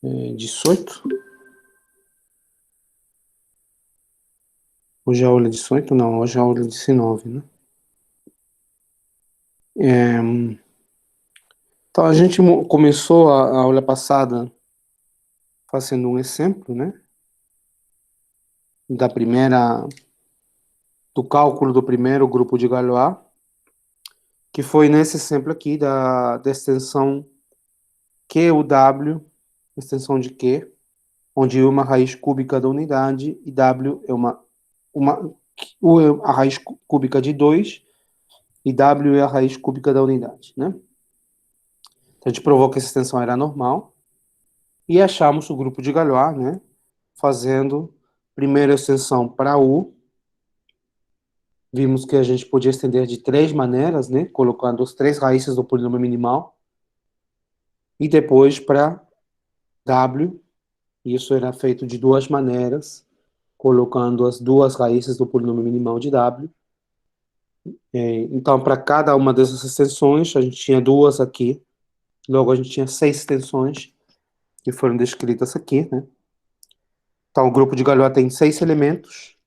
18? Hoje é a aula 18? Não, hoje é a aula 19, né? Então, a gente começou a aula passada fazendo um exemplo, né? Da primeira, do cálculo do primeiro grupo de Galois, que foi nesse exemplo aqui da extensão QUW, extensão de Q, onde U é uma raiz cúbica da unidade e W é U é a raiz cúbica de 2 e W é a raiz cúbica da unidade, né? Então, a gente provou que essa extensão era normal e achamos o grupo de Galois, né? Fazendo primeira extensão para U. Vimos que a gente podia estender de 3 maneiras, né? Colocando as 3 raízes do polinômio minimal. E depois para W, isso era feito de 2 maneiras, colocando as 2 raízes do polinômio minimal de W. Então, para cada uma dessas extensões, a gente tinha 2 aqui. Logo, a gente tinha 6 extensões que foram descritas aqui, né? Então, o grupo de Galois tem 6 elementos.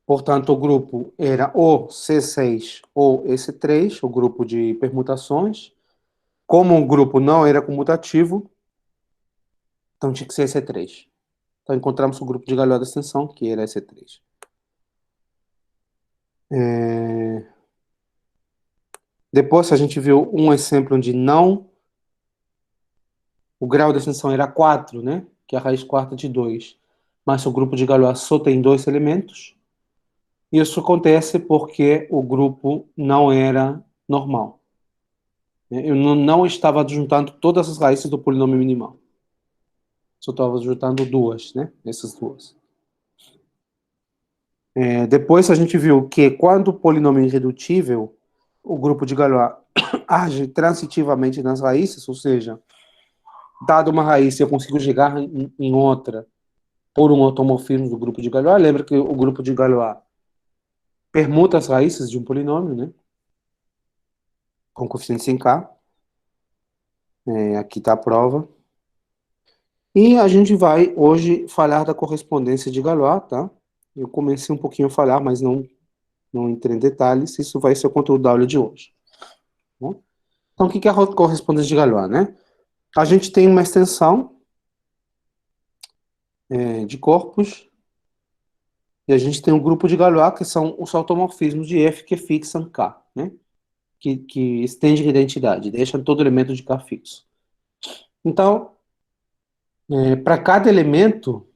Portanto, o grupo era ou C6 ou EC3, o grupo de permutações. Como o grupo não era comutativo, então tinha que ser EC3. Então, encontramos o grupo de Galois da extensão, que era EC3. Depois, a gente viu um exemplo onde não... O grau da extensão era 4, né? Que é a raiz quarta de 2. Mas o grupo de Galois só tem 2 elementos. Isso acontece porque o grupo não era normal. Eu não estava juntando todas as raízes do polinômio minimal. Só estava juntando 2, né? Essas 2. Depois a gente viu que quando o polinômio é irredutível, o grupo de Galois age transitivamente nas raízes, ou seja, dado uma raiz, eu consigo chegar em outra por um automorfismo do grupo de Galois. Lembra que o grupo de Galois permuta as raízes de um polinômio, né? Com coeficiente em K. Aqui está a prova. E a gente vai hoje falar da correspondência de Galois, tá? Eu comecei um pouquinho a falar, mas não entrei em detalhes. Isso vai ser o conteúdo da aula de hoje. Tá? Então, o que é a correspondência de Galois, né? A gente tem uma extensão de corpos e a gente tem um grupo de Galois, que são os automorfismos de F que fixam K, né? Que estende a identidade, deixa todo elemento de K fixo. Então, para cada elemento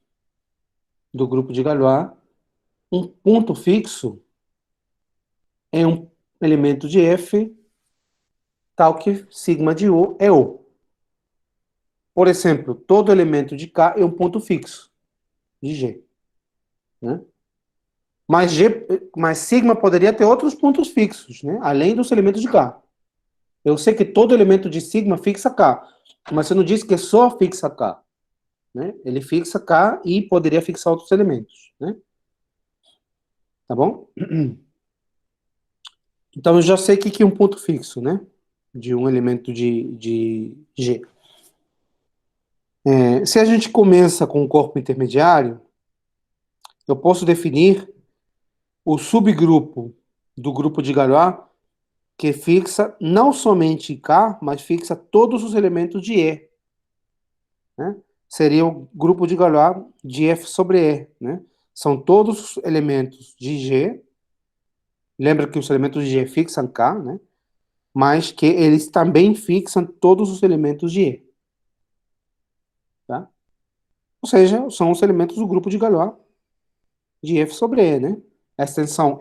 do grupo de Galois, um ponto fixo é um elemento de F tal que sigma de U é U. Por exemplo, todo elemento de K é um ponto fixo de G. Né? Mas sigma poderia ter outros pontos fixos, né? Além dos elementos de K. Eu sei que todo elemento de sigma fixa K, mas você não disse que só fixa K. Né? Ele fixa K e poderia fixar outros elementos. Né? Tá bom? Então eu já sei o que é um ponto fixo, né? De um elemento de G. Se a gente começa com um corpo intermediário, eu posso definir o subgrupo do grupo de Galois que fixa não somente K, mas fixa todos os elementos de E. Né? Seria o grupo de Galois de F sobre E. Né? São todos os elementos de G. Lembra que os elementos de G fixam K, né? Mas que eles também fixam todos os elementos de E. Tá? Ou seja, são os elementos do grupo de Galois de F sobre E. Né? A extensão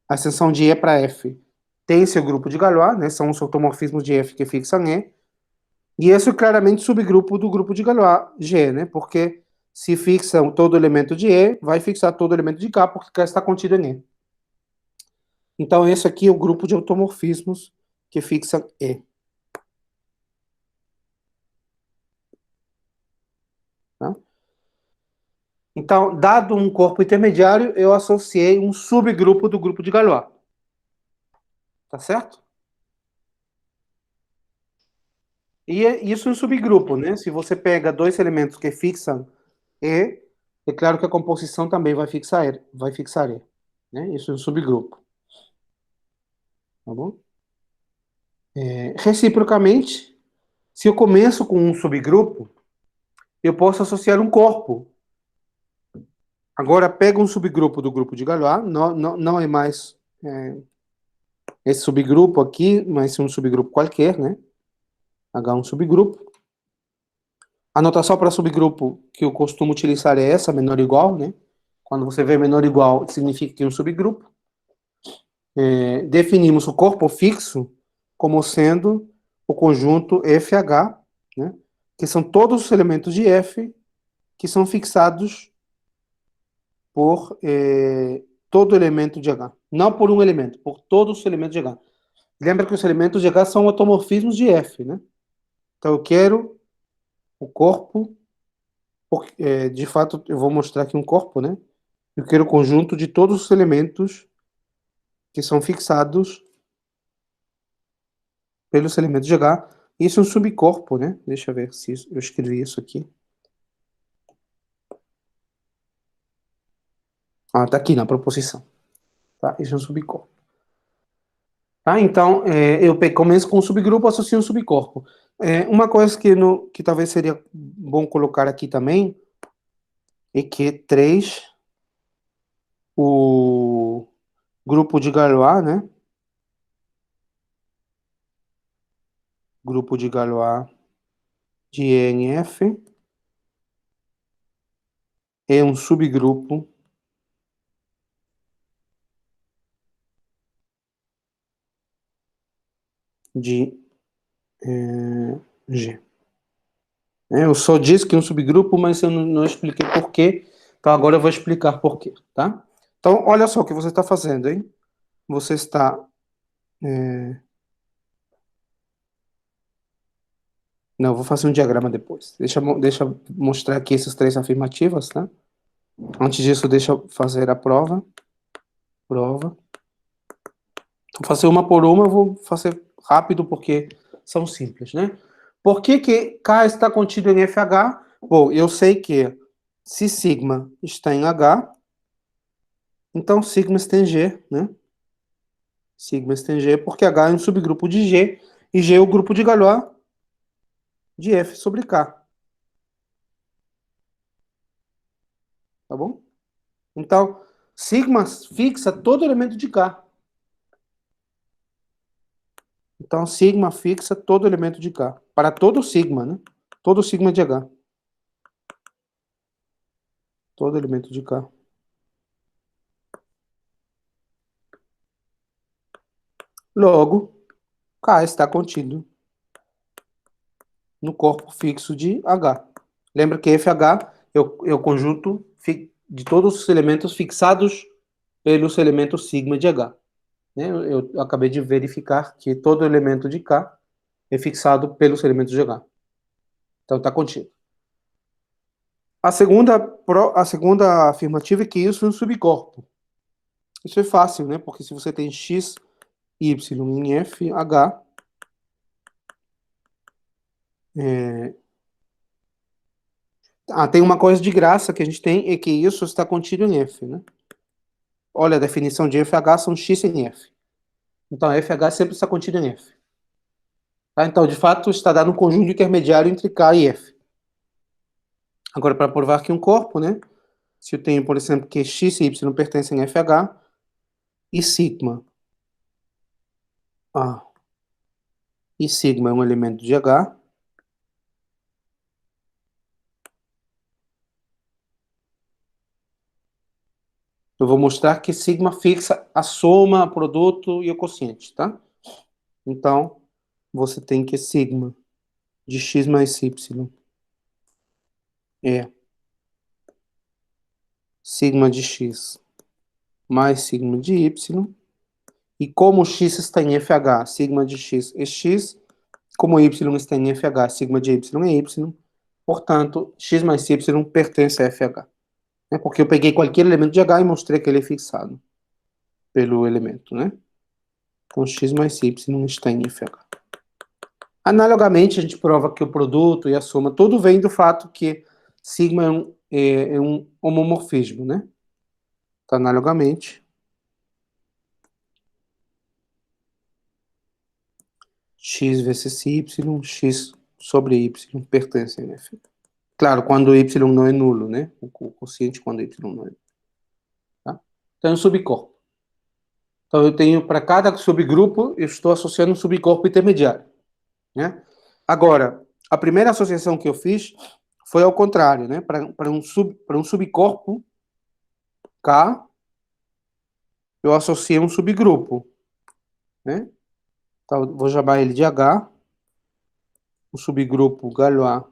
a extensão de E para F tem seu grupo de Galois, né? São os automorfismos de F que fixam E. E esse é claramente subgrupo do grupo de Galois, G, né? Porque se fixa todo elemento de E, vai fixar todo elemento de K, porque K está contido em E. Então, esse aqui é o grupo de automorfismos que fixa E. Tá? Então, dado um corpo intermediário, eu associei um subgrupo do grupo de Galois. Tá certo? E isso é um subgrupo, né? Se você pega dois elementos que fixam E, é claro que a composição também vai fixar E, né? Isso é um subgrupo, tá bom? Reciprocamente, se eu começo com um subgrupo, eu posso associar um corpo. Agora, pega um subgrupo do grupo de Galois, não é mais esse subgrupo aqui, mas é um subgrupo qualquer, né? H é um subgrupo. A notação para subgrupo que eu costumo utilizar é essa, menor ou igual, né? Quando você vê menor ou igual, significa que é um subgrupo. Definimos o corpo fixo como sendo o conjunto FH, né? Que são todos os elementos de F que são fixados por todo elemento de H. Não por um elemento, por todos os elementos de H. Lembra que os elementos de H são automorfismos de F, né? Então eu quero o corpo, de fato eu vou mostrar aqui um corpo, né? Eu quero o conjunto de todos os elementos que são fixados pelos elementos de H. Isso é um subcorpo, né? Deixa eu ver se eu escrevi isso aqui. Ah, tá aqui na proposição. Tá? Isso é um subcorpo. Tá? Então, eu começo com um subgrupo, associo um subcorpo. Uma coisa que talvez seria bom colocar aqui também é que 3, o grupo de Galois, né? Grupo de Galois de ENF é um subgrupo de G. Eu só disse que é um subgrupo, mas eu não expliquei por quê. Então agora eu vou explicar por quê, tá? Então, olha só o que você está fazendo, hein? Você está. Não, eu vou fazer um diagrama depois. Deixa eu mostrar aqui essas três afirmativas, tá? Antes disso, deixa eu fazer a prova. Prova. Vou fazer uma por uma, eu vou fazer rápido porque são simples, né? Por que que K está contido em FH? Bom, eu sei que se sigma está em H, então sigma está em G, né? Sigma está em G, porque H é um subgrupo de G, e G é o grupo de Galois de F sobre K, tá bom? Então, sigma fixa todo elemento de K. Então, sigma fixa todo elemento de K. Para todo sigma, né? Todo sigma de H. Todo elemento de K. Logo, K está contido no corpo fixo de H. Lembra que FH é o conjunto de todos os elementos fixados pelos elementos sigma de H. Né? Eu acabei de verificar que todo elemento de K é fixado pelos elementos de H. Então, está contido. A segunda afirmativa é que isso é um subcorpo. Isso é fácil, né? Porque se você tem x, y em f, h, tem uma coisa de graça que a gente tem, é que isso está contido em f, né? Olha, a definição de FH são x em f. Então, FH sempre está contido em f. Tá? Então, de fato, está dado um conjunto intermediário entre K e f. Agora, para provar que um corpo, né? Se eu tenho, por exemplo, que x e y pertencem a FH, e sigma, e sigma é um elemento de H, eu vou mostrar que sigma fixa a soma, produto e o quociente, tá? Então, você tem que sigma de x mais y é sigma de x mais sigma de y. E como x está em FH, sigma de x é x. Como y está em FH, sigma de y é y. Portanto, x mais y pertence a FH. Né? Porque eu peguei qualquer elemento de H e mostrei que ele é fixado pelo elemento, né? Então, x mais y está em FH. Analogamente, a gente prova que o produto e a soma, tudo vem do fato que sigma é um homomorfismo, né? Então, analogamente, x vezes y, x sobre y pertencem a f. Claro, quando y não é nulo, né? O quociente quando y não é nulo. Tá? Então, é um subcorpo. Então, eu tenho, para cada subgrupo, eu estou associando um subcorpo intermediário, né? Agora, a primeira associação que eu fiz foi ao contrário, né? Para um subcorpo K, eu associei um subgrupo, né? Então, vou chamar ele de H, o subgrupo Galois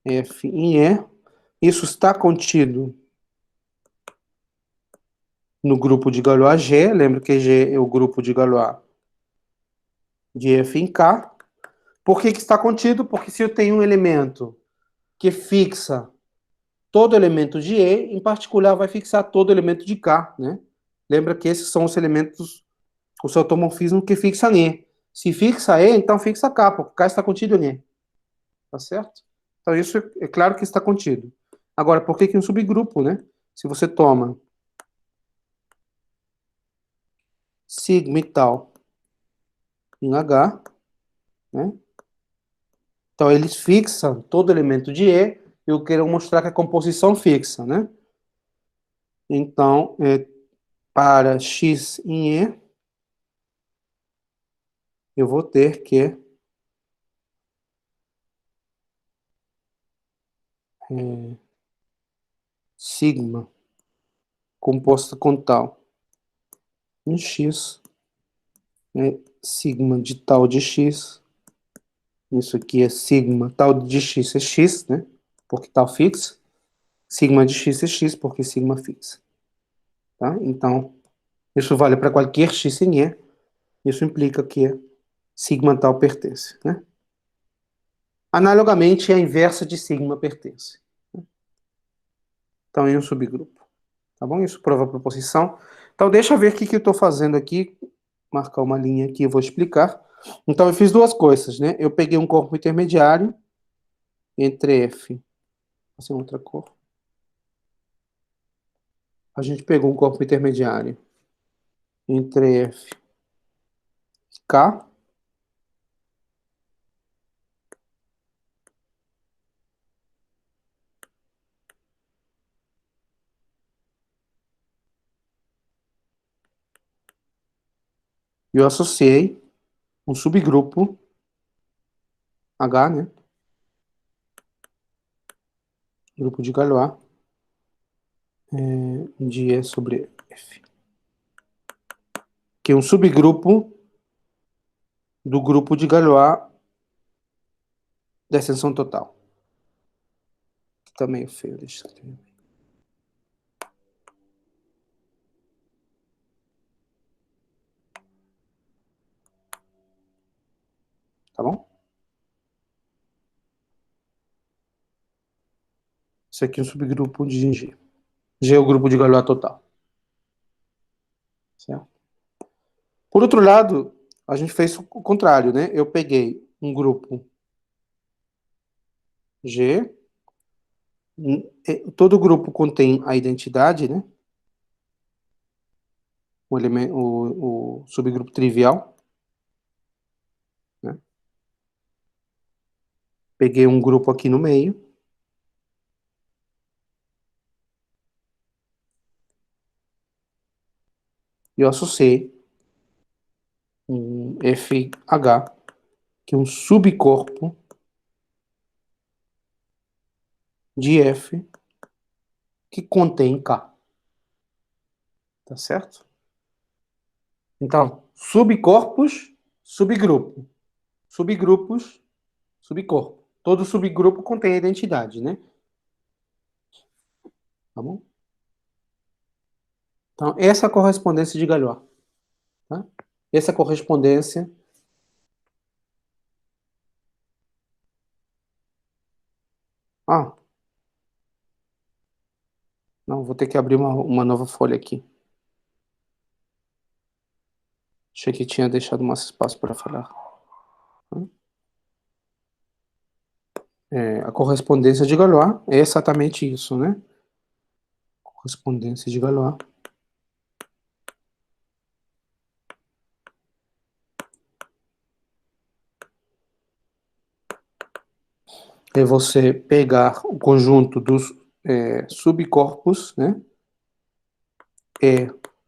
F em E. Isso está contido no grupo de Galois G. Lembra que G é o grupo de Galois de F em K. Por que está contido? Porque se eu tenho um elemento que fixa todo elemento de E, em particular vai fixar todo elemento de K, né? Lembra que esses são os elementos, o seu automorfismo que fixa E. Se fixa E, então fixa K, porque K está contido em E. Tá certo? Então isso é claro que está contido. Agora, por que um subgrupo, né? Se você toma sigma e tal em H, né? Então eles fixam todo elemento de E, eu quero mostrar que a composição fixa, né? Então, para x em E, eu vou ter que sigma composta com tal em x, né? Sigma de tal de x, isso aqui é sigma, tal de x é x, né? Porque tal fixa. Sigma de x é x, porque sigma fixa. Tá? Então, isso vale para qualquer x em E. Isso implica que sigma tal pertence. Né? Analogamente, a inversa de sigma pertence. Então, em um subgrupo. Tá bom? Isso prova a proposição. Então, deixa eu ver o que eu estou fazendo aqui. Marcar uma linha aqui, eu vou explicar. Então, eu fiz duas coisas, né? Eu peguei um corpo intermediário entre F. Vou fazer outra cor. A gente pegou um corpo intermediário entre F e K. E eu associei um subgrupo H, né? Grupo de Galois de E sobre F. Que é um subgrupo do grupo de Galois da extensão total. Que tá meio feio, deixa eu escrever. Tá bom? Isso aqui é um subgrupo de G. G é o grupo de Galois total. Certo? Por outro lado, a gente fez o contrário, né? Eu peguei um grupo G, todo grupo contém a identidade, né? O subgrupo trivial, né? Peguei um grupo aqui no meio e eu associei um FH, que é um subcorpo de F que contém K. Tá certo? Então, subcorpos, subgrupo. Subgrupos, subcorpo. Todo subgrupo contém a identidade, né? Tá bom? Então, essa é a correspondência de Galois. Tá? Essa correspondência. Ah, não, vou ter que abrir uma nova folha aqui. Achei que tinha deixado mais espaço para falar. Tá? A correspondência de Galois é exatamente isso, né? Correspondência de Galois é você pegar o conjunto dos subcorpos, né?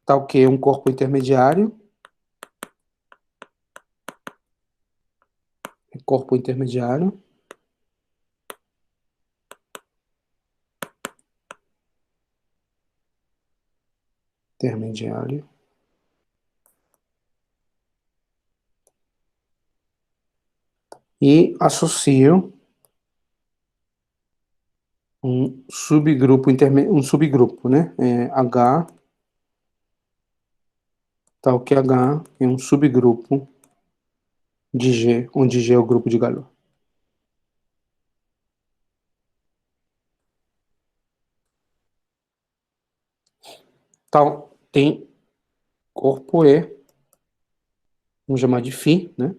Tal que um corpo intermediário, corpo intermediário, intermediário, e associo um subgrupo um subgrupo, né? H, tal que H é um subgrupo de G, onde G é o grupo de Galois. Então, tem corpo E, vamos chamar de Φ, né?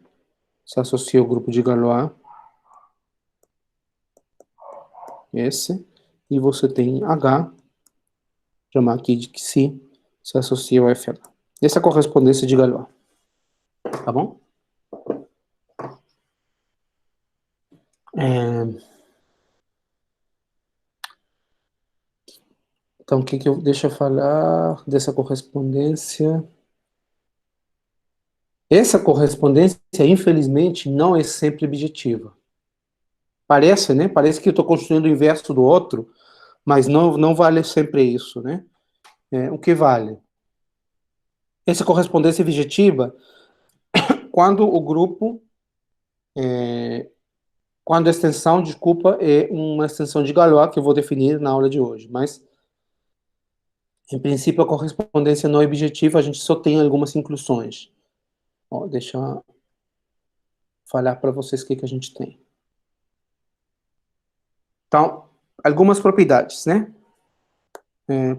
Se associa ao grupo de Galois, esse, e você tem H, chamar aqui de Xi, se associa ao FH. Essa é a correspondência de Galois, tá bom? Então, o que que eu deixa eu falar dessa correspondência? Essa correspondência, infelizmente, não é sempre objetiva. Parece, né? Parece que eu estou construindo o inverso do outro, mas não vale sempre isso, né? O que vale? Essa correspondência objetiva, quando o grupo, quando a extensão, desculpa, é uma extensão de Galois, que eu vou definir na aula de hoje, mas, em princípio, a correspondência não é objetiva, a gente só tem algumas inclusões. Ó, deixa eu falar para vocês o que a gente tem. Então, algumas propriedades, né?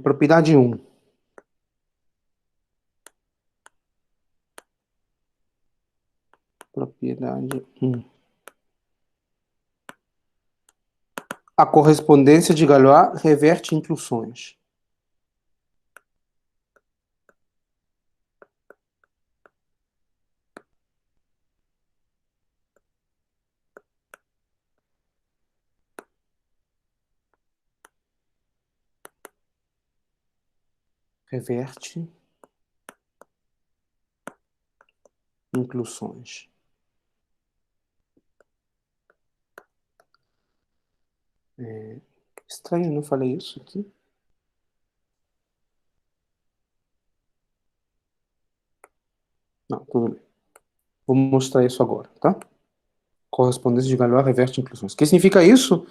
Propriedade 1. Propriedade 1. A correspondência de Galois reverte inclusões. Reverte inclusões. Estranho, não falei isso aqui. Não, tudo bem. Vou mostrar isso agora, tá? Correspondência de Galois reverte inclusões. O que significa isso?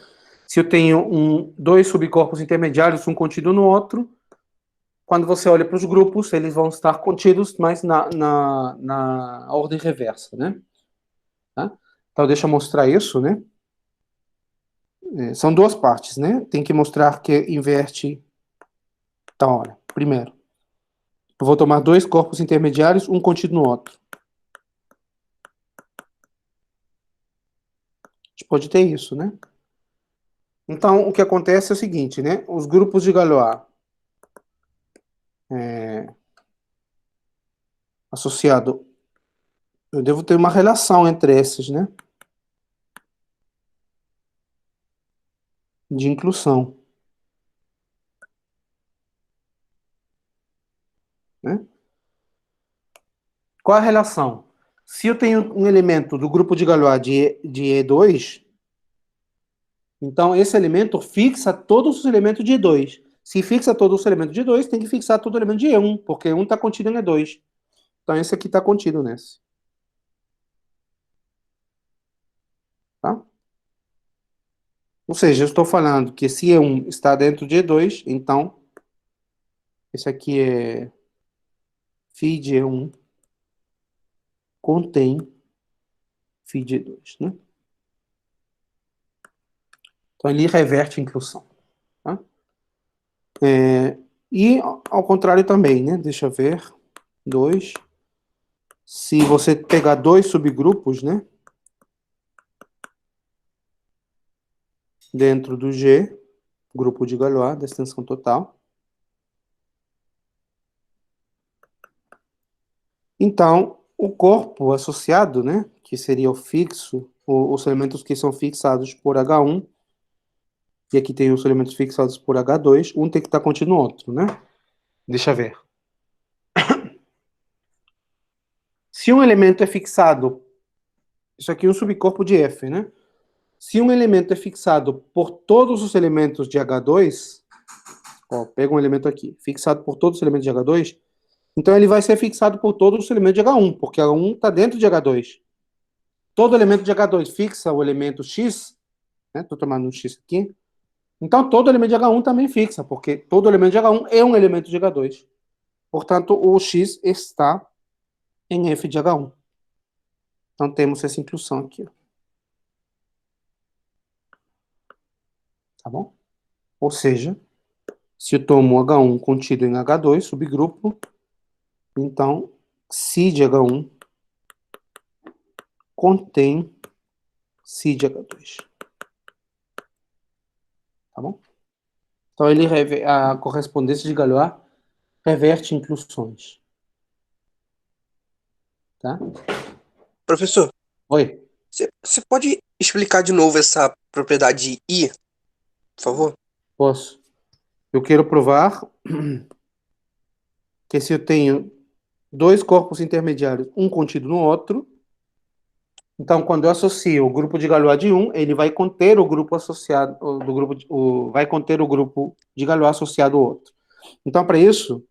Se eu tenho dois subcorpos intermediários, um contido no outro, quando você olha para os grupos, eles vão estar contidos, mas na ordem reversa, né? Tá? Então, deixa eu mostrar isso, né? São duas partes, né? Tem que mostrar que inverte. Então, olha, primeiro, eu vou tomar dois corpos intermediários, um contido no outro. A gente pode ter isso, né? Então, o que acontece é o seguinte, né? Os grupos de Galois associado, eu devo ter uma relação entre esses, né? De inclusão, né? Qual a relação? Se eu tenho um elemento do grupo de Galois de E2, então esse elemento fixa todos os elementos de E2. Se fixa todos os elementos de E2, tem que fixar todo o elemento de E1, porque E1 está contido em E2. Então esse aqui está contido nesse. Tá? Ou seja, eu estou falando que se E1 está dentro de E2, então esse aqui é φ de E1 contém φ de E2, né? Então ele reverte a inclusão. Tá? E ao contrário também, né? Deixa eu ver. 2. Se você pegar dois subgrupos, né? dentro do G, grupo de Galois, da extensão total. Então, o corpo associado, né, que seria o fixo, os elementos que são fixados por H1, e aqui tem os elementos fixados por H2, um tem que estar contido no outro, né? Deixa eu ver. Se um elemento é fixado, isso aqui é um subcorpo de F, né? Se um elemento é fixado por todos os elementos de H2, ó, pega um elemento aqui, fixado por todos os elementos de H2, então ele vai ser fixado por todos os elementos de H1, porque H1 está dentro de H2. Todo elemento de H2 fixa o elemento X, né? Estou tomando um X aqui. Então todo elemento de H1 também fixa, porque todo elemento de H1 é um elemento de H2. Portanto, o X está em F de H1. Então temos essa inclusão aqui. Tá bom? Ou seja, se eu tomo H1 contido em H2, subgrupo, então Si de H1 contém Si de H2. Tá bom? Então a correspondência de Galois reverte inclusões. Tá? Professor, Oi, você pode explicar de novo essa propriedade I, por favor? posso. Eu quero provar que se eu tenho dois corpos intermediários, um contido no outro, então quando eu associo o grupo de Galois de um, ele vai conter o grupo associado do grupo vai conter o grupo de Galois associado ao outro. Então para isso,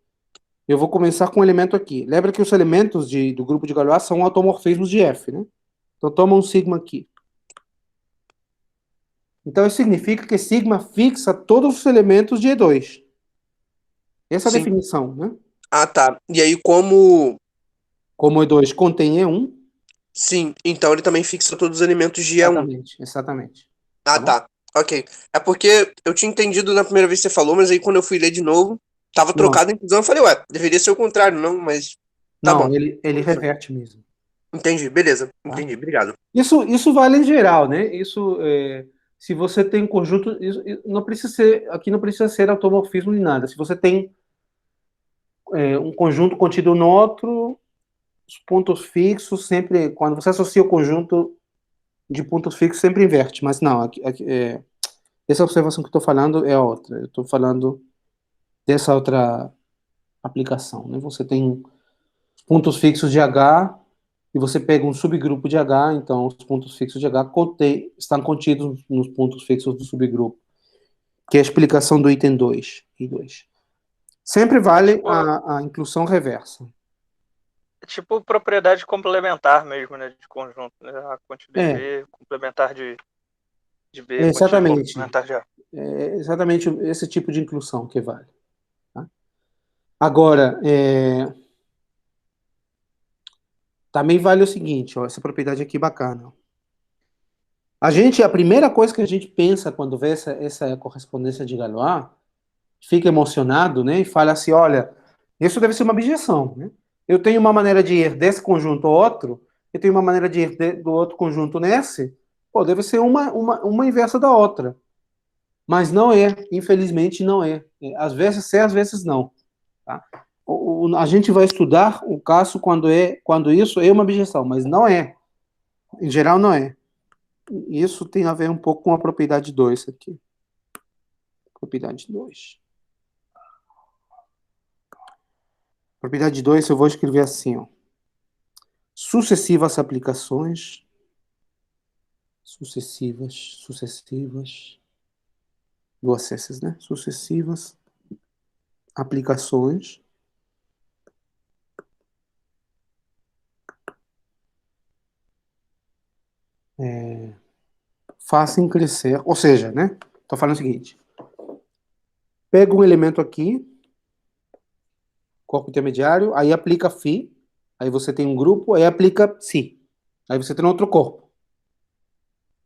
eu vou começar com um elemento aqui. Lembra que os elementos do grupo de Galois são automorfismos de F, né? Então toma um sigma aqui. Então isso significa que sigma fixa todos os elementos de E2. Essa é a Sim. definição, né? Ah, tá. E aí, como. Como E2 contém E1, Sim, então ele também fixa todos os elementos de E1. exatamente. Tá Ah, bom? tá. Ok. É porque eu tinha entendido na primeira vez que você falou, mas aí quando eu fui ler de novo, tava Não, trocado a inclusão. Eu falei, ué, deveria ser o contrário, não, mas tá bom. não, ele reverte mesmo. Entendi, beleza. Tá? Entendi, obrigado. Isso vale em geral, né? Se você tem um conjunto, não precisa ser, aqui não precisa ser automorfismo nem nada. Se você tem um conjunto contido no outro, os pontos fixos sempre, quando você associa o conjunto de pontos fixos, sempre inverte. Mas não, essa observação que eu estou falando é outra. Eu estou falando dessa outra aplicação, né? Você tem pontos fixos de H e você pega um subgrupo de H, então os pontos fixos de H estão contidos nos pontos fixos do subgrupo, que é a explicação do item 2 e 2. Sempre É vale tipo, a inclusão reversa. é tipo propriedade complementar mesmo, né? De conjunto, né? A contínuo de É, B, complementar de B, contínuo exatamente. complementar de A. É exatamente esse tipo de inclusão que vale. Tá? Agora, também vale o seguinte, ó, essa propriedade aqui bacana. A primeira coisa que a gente pensa quando vê essa correspondência de Galois, fica emocionado, né, e fala assim, olha, isso deve ser uma objeção, né? Eu tenho uma maneira de ir desse conjunto ao outro, eu tenho uma maneira de ir do outro conjunto nesse, pô, deve ser uma inversa da outra. Mas não é, infelizmente não é. Às vezes é, às vezes não. Tá? A gente vai estudar o caso quando isso é uma objeção, mas não é. Em geral, não é. Isso tem a ver um pouco com a propriedade 2 aqui. Propriedade 2. Propriedade 2 eu vou escrever assim, ó. Sucessivas aplicações. Sucessivas. Duas cesses, né? Sucessivas aplicações. Fazem crescer. Ou seja, né? Estou falando o seguinte. Pega um elemento aqui, corpo intermediário, aí aplica φ, aí você tem um grupo, aí aplica Si. Aí você tem outro corpo.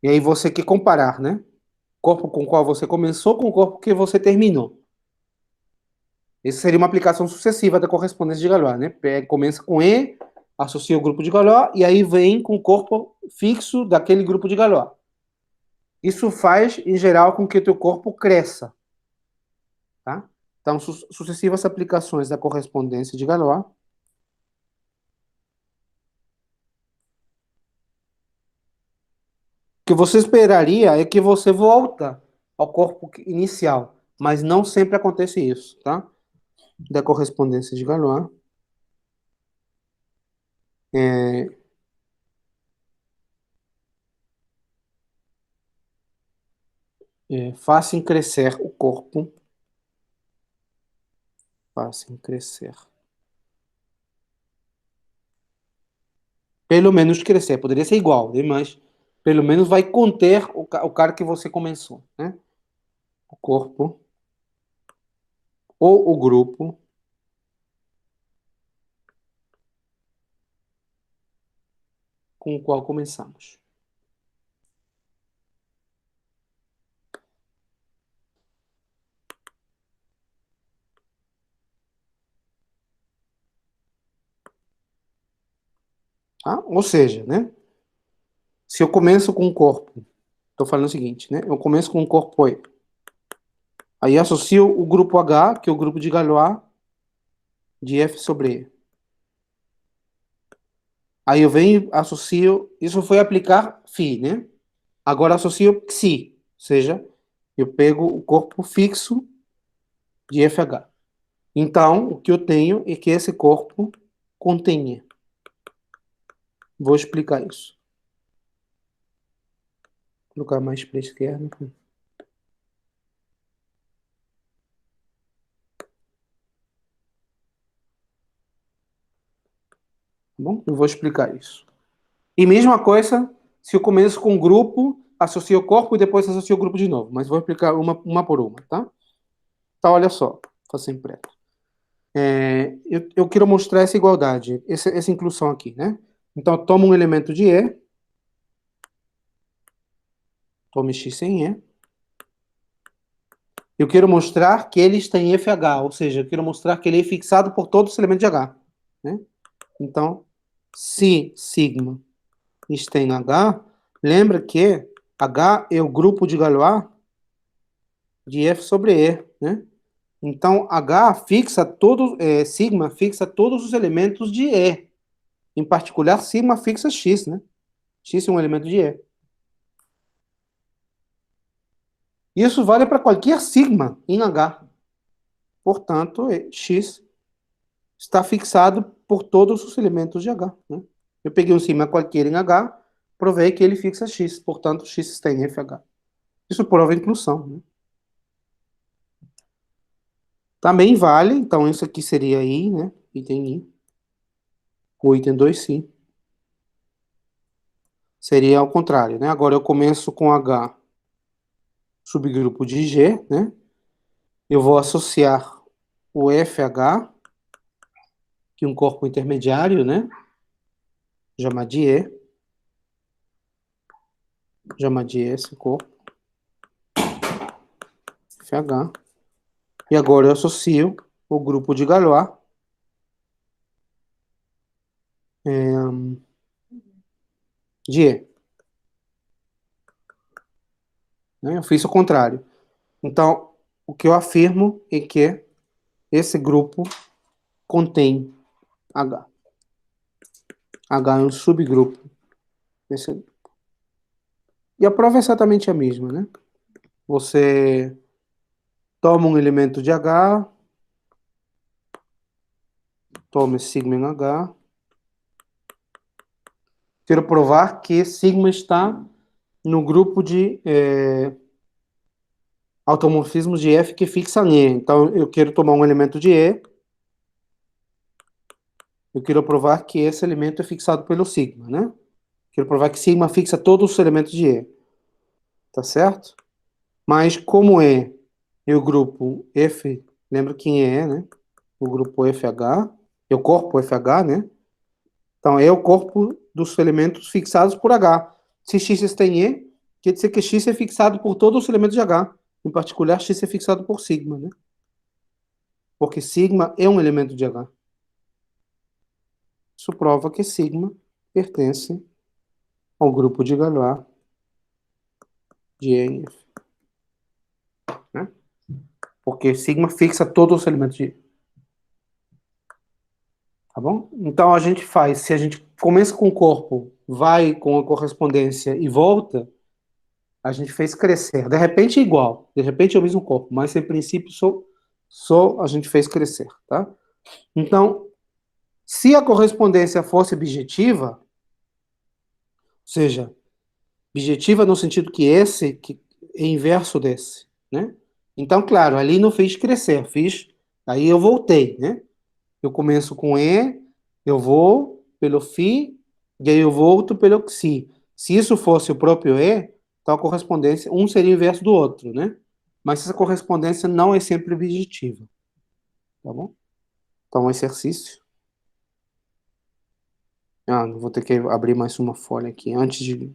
E aí você quer comparar, né? Corpo com o qual você começou com o corpo que você terminou. Essa seria uma aplicação sucessiva da correspondência de Galois, né? Começa com E, associa o grupo de Galois, e aí vem com o corpo fixo daquele grupo de Galois. Isso faz, em geral, com que o teu corpo cresça, tá? Então, sucessivas aplicações da correspondência de Galois. O que você esperaria é que você volta ao corpo inicial, mas não sempre acontece isso, tá? Da correspondência de Galois. Fazem crescer o corpo, fazem crescer. Pelo menos crescer, poderia ser igual, né? Mas pelo menos vai conter o cara que você começou, né? O corpo ou o grupo com o qual começamos. Tá? Ou seja, né? Se eu começo com um corpo, estou falando o seguinte, né? Eu começo com um corpo E. Aí associo o grupo H, que é o grupo de Galois, de F sobre E. Aí eu venho, associo, isso foi aplicar φ, né? Agora associo Xi, ou seja, eu pego o corpo fixo de FH. Então, o que eu tenho é que esse corpo contenha. Vou explicar isso. Vou colocar mais para a esquerda. Bom, eu vou explicar isso. E mesma coisa, se eu começo com um grupo, associo o corpo e depois associo o grupo de novo. Mas vou explicar uma por uma, tá? Então, olha só. Faço em preto. Eu quero mostrar essa igualdade, essa inclusão aqui, né? Então, eu tomo um elemento de E, tomo x em E. Eu quero mostrar que ele está em FH, ou seja, eu quero mostrar que ele é fixado por todos os elementos de H, né? Então, se sigma está em H, lembra que H é o grupo de Galois de F sobre E, né? Então, H fixa todos, sigma fixa todos os elementos de E. Em particular, sigma fixa X, né? X é um elemento de E. Isso vale para qualquer sigma em H. Portanto, X está fixado por todos os elementos de H, né? Eu peguei um sigma qualquer em H, provei que ele fixa X, portanto, X está em FH. Isso prova a inclusão, né? Também vale, então isso aqui seria I, né? Item I. O item 2, seria ao contrário, né? Agora eu começo com H, subgrupo de G, né? Eu vou associar o FH, que é um corpo intermediário, né? Chamar de E. Chamar de E esse corpo. FH. E agora eu associo o grupo de Galois de E. Né? Eu fiz o contrário. Então, o que eu afirmo é que esse grupo contém H. H é um subgrupo desse grupo. E a prova é exatamente a mesma, né? Você toma um elemento de H, toma sigma em H. Quero provar que sigma está no grupo de automorfismos de F que fixa em E. Então, eu quero tomar um elemento de E. Eu quero provar que esse elemento é fixado pelo sigma, né? Quero provar que sigma fixa todos os elementos de E. Tá certo? Mas como é o grupo F, lembra quem é, né? O grupo FH, é o corpo FH, né? Então, é o corpo dos elementos fixados por H. Se X tem E, quer dizer que X é fixado por todos os elementos de H. Em particular, X é fixado por sigma, né? Porque sigma é um elemento de H. Isso prova que sigma pertence ao grupo de Galois de E em F. Né? Porque sigma fixa todos os elementos de E. Tá bom? Então a gente faz, se a gente começa com o corpo, vai com a correspondência e volta, a gente fez crescer. De repente é igual, de repente é o mesmo corpo, mas em princípio só a gente fez crescer, tá? Então, se a correspondência fosse objetiva, ou seja, objetiva no sentido que esse que é inverso desse, né? Então, claro, ali não fiz crescer, aí eu voltei, né? Eu começo com E, eu vou pelo Φ, e aí eu volto pelo Xi. Se isso fosse o próprio E, então a correspondência, um seria o inverso do outro, né? Mas essa correspondência não é sempre objetiva. Tá bom? Então, exercício. Não vou ter que abrir mais uma folha aqui antes de.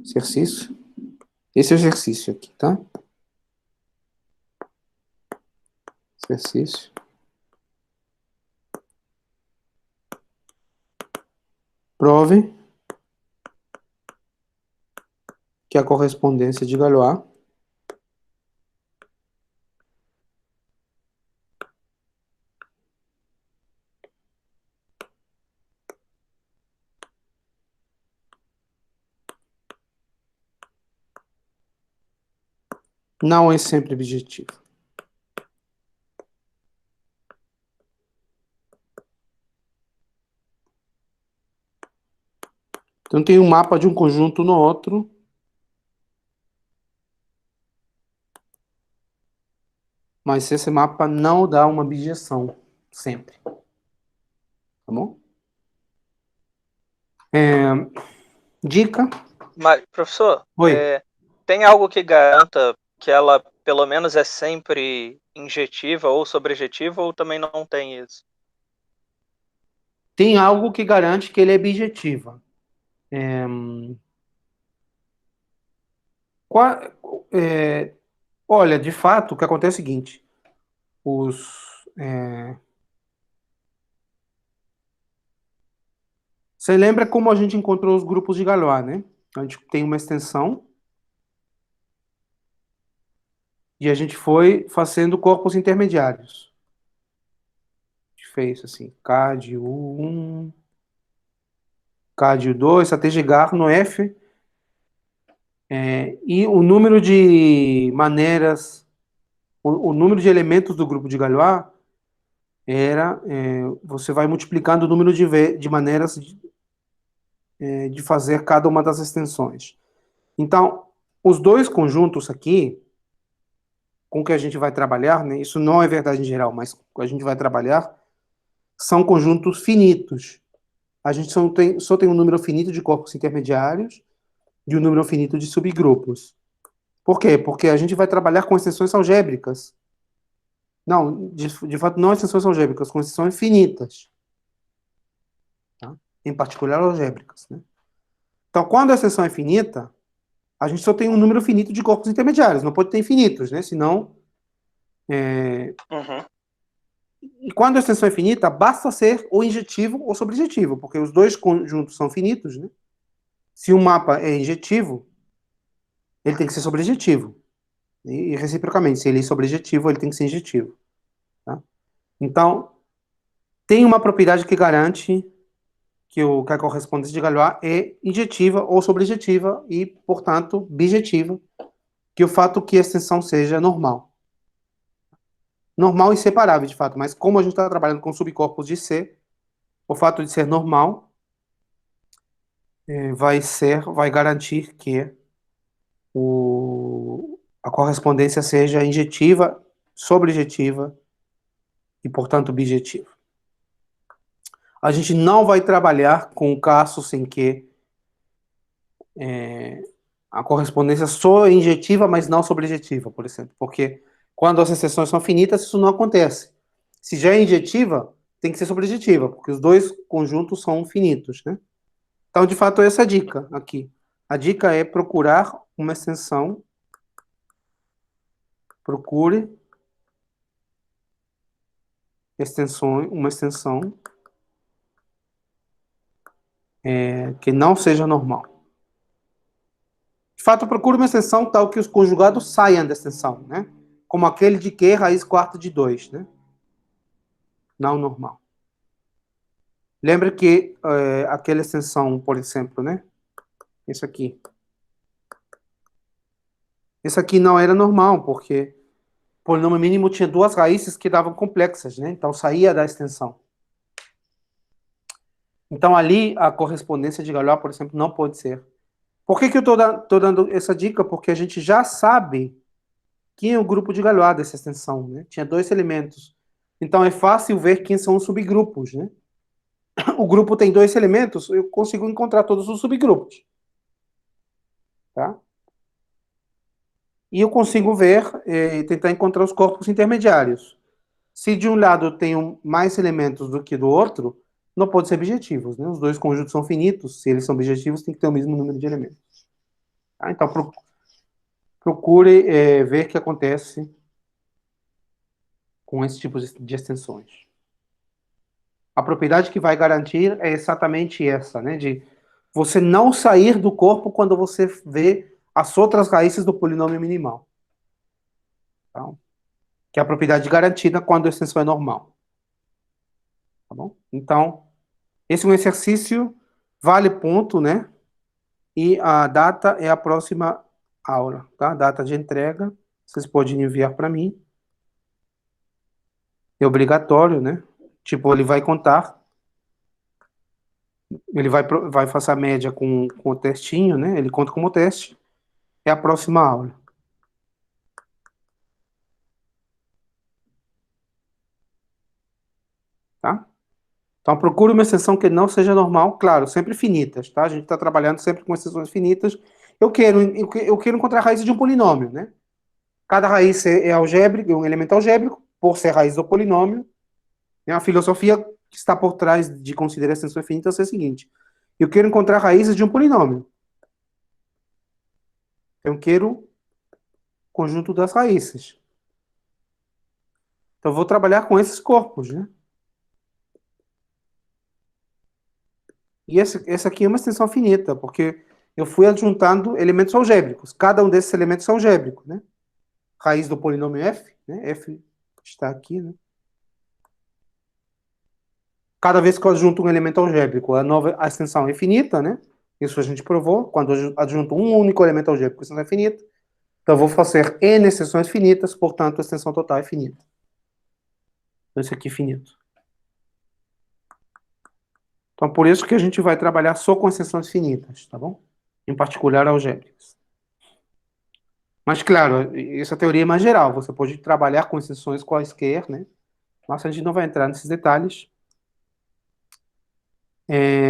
Exercício. Esse é o exercício aqui, tá? Exercício. Prove que a correspondência de Galois não é sempre objetiva. Então, tem um mapa de um conjunto no outro. Mas esse mapa não dá uma objeção sempre. Tá bom? Dica. Mas, professor, Oi. tem algo que garanta que ela, pelo menos, é sempre injetiva ou sobrejetiva, ou também não tem isso? Tem algo que garante que ele é objetiva. Qua- olha, de fato, o que acontece é o seguinte. Você lembra como a gente encontrou os grupos de Galois, né? A gente tem uma extensão e a gente foi fazendo corpos intermediários. A gente fez assim, K de U1, K de U2, até chegar no F. E o número de maneiras, o número de elementos do grupo de Galois você vai multiplicando o número de maneiras de fazer cada uma das extensões. Então, os dois conjuntos aqui, com que a gente vai trabalhar, né, isso não é verdade em geral, mas a gente vai trabalhar, são conjuntos finitos. A gente só tem um número finito de corpos intermediários e um número finito de subgrupos. Por quê? Porque a gente vai trabalhar com extensões algébricas. Não, de fato, não extensões algébricas, com extensões finitas. Tá? Em particular, algébricas. Né? Então, quando a extensão é finita, a gente só tem um número finito de corpos intermediários, não pode ter infinitos, né? Senão. Uhum. E quando a extensão é finita, basta ser ou injetivo ou sobrejetivo, porque os dois conjuntos são finitos, né? Se um mapa é injetivo, ele tem que ser sobrejetivo. E reciprocamente, se ele é sobrejetivo, ele tem que ser injetivo. Tá? Então, tem uma propriedade que garante que a correspondência de Galois é injetiva ou sobrejetiva e, portanto, bijetiva, que o fato que a extensão seja normal. Normal e separável, de fato, mas como a gente está trabalhando com subcorpos de C, o fato de ser normal vai garantir que a correspondência seja injetiva, sobrejetiva e, portanto, bijetiva. A gente não vai trabalhar com casos em que a correspondência só é injetiva, mas não sobrejetiva, por exemplo, porque quando as exceções são finitas, isso não acontece. Se já é injetiva, tem que ser sobrejetiva, porque os dois conjuntos são finitos, né? Então, de fato, essa é a dica aqui. A dica é procurar uma extensão. Procure uma extensão que não seja normal. De fato, procure uma extensão tal que os conjugados saiam da extensão, né? Como aquele de Q raiz quarta de 2, né? Não normal. Lembra que aquela extensão, por exemplo, né? Isso aqui. Isso aqui não era normal, porque o polinômio mínimo tinha duas raízes que davam complexas, né? Então saía da extensão. Então ali a correspondência de Galois, por exemplo, não pode ser. Por que eu estou dando essa dica? Porque a gente já sabe quem é o grupo de Galois dessa extensão, né? Tinha dois elementos. Então é fácil ver quem são os subgrupos, né? O grupo tem dois elementos, eu consigo encontrar todos os subgrupos. Tá? E eu consigo ver e tentar encontrar os corpos intermediários. Se de um lado eu tenho mais elementos do que do outro, não pode ser objetivos, né? Os dois conjuntos são finitos, se eles são objetivos, tem que ter o mesmo número de elementos. Tá? Então, procure ver o que acontece com esse tipo de extensões. A propriedade que vai garantir é exatamente essa, né? De você não sair do corpo quando você vê as outras raízes do polinômio minimal. Tá? Que é a propriedade garantida quando a extensão é normal. Tá bom? Então, esse é um exercício, vale ponto, né? E a data é a próxima aula, tá? Data de entrega, vocês podem enviar para mim. É obrigatório, né? Tipo, ele vai contar, ele vai fazer a média com o testinho, né? Ele conta como teste. É a próxima aula. Tá? Então, procure uma extensão que não seja normal, claro, sempre finitas, tá? A gente está trabalhando sempre com extensões finitas. Eu quero encontrar a raiz de um polinômio, né? Cada raiz é algébrica, um elemento algébrico, por ser raiz do polinômio. Né? A filosofia que está por trás de considerar extensões finitas é a seguinte: eu quero encontrar raízes de um polinômio. Eu quero conjunto das raízes. Então, eu vou trabalhar com esses corpos, né? E essa aqui é uma extensão finita, porque eu fui adjuntando elementos algébricos. Cada um desses elementos é algébrico, né? Raiz do polinômio f, né? F está aqui, né? Cada vez que eu adjunto um elemento algébrico, a extensão é finita, né? Isso a gente provou. Quando eu adjunto um único elemento algébrico, a extensão é finita. Então, eu vou fazer n extensões finitas, portanto, a extensão total é finita. Então, isso aqui é finito. Então, por isso que a gente vai trabalhar só com extensões finitas, tá bom? Em particular, algébricas. Mas, claro, essa teoria é mais geral. Você pode trabalhar com extensões quaisquer, né? Mas a gente não vai entrar nesses detalhes.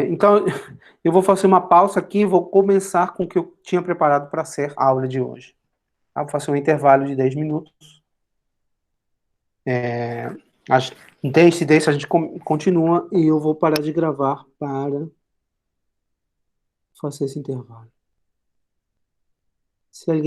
Então, eu vou fazer uma pausa aqui e vou começar com o que eu tinha preparado para ser a aula de hoje. Tá? Vou fazer um intervalo de 10 minutos. Em 10 a gente continua e eu vou parar de gravar para fazer esse intervalo. Se alguém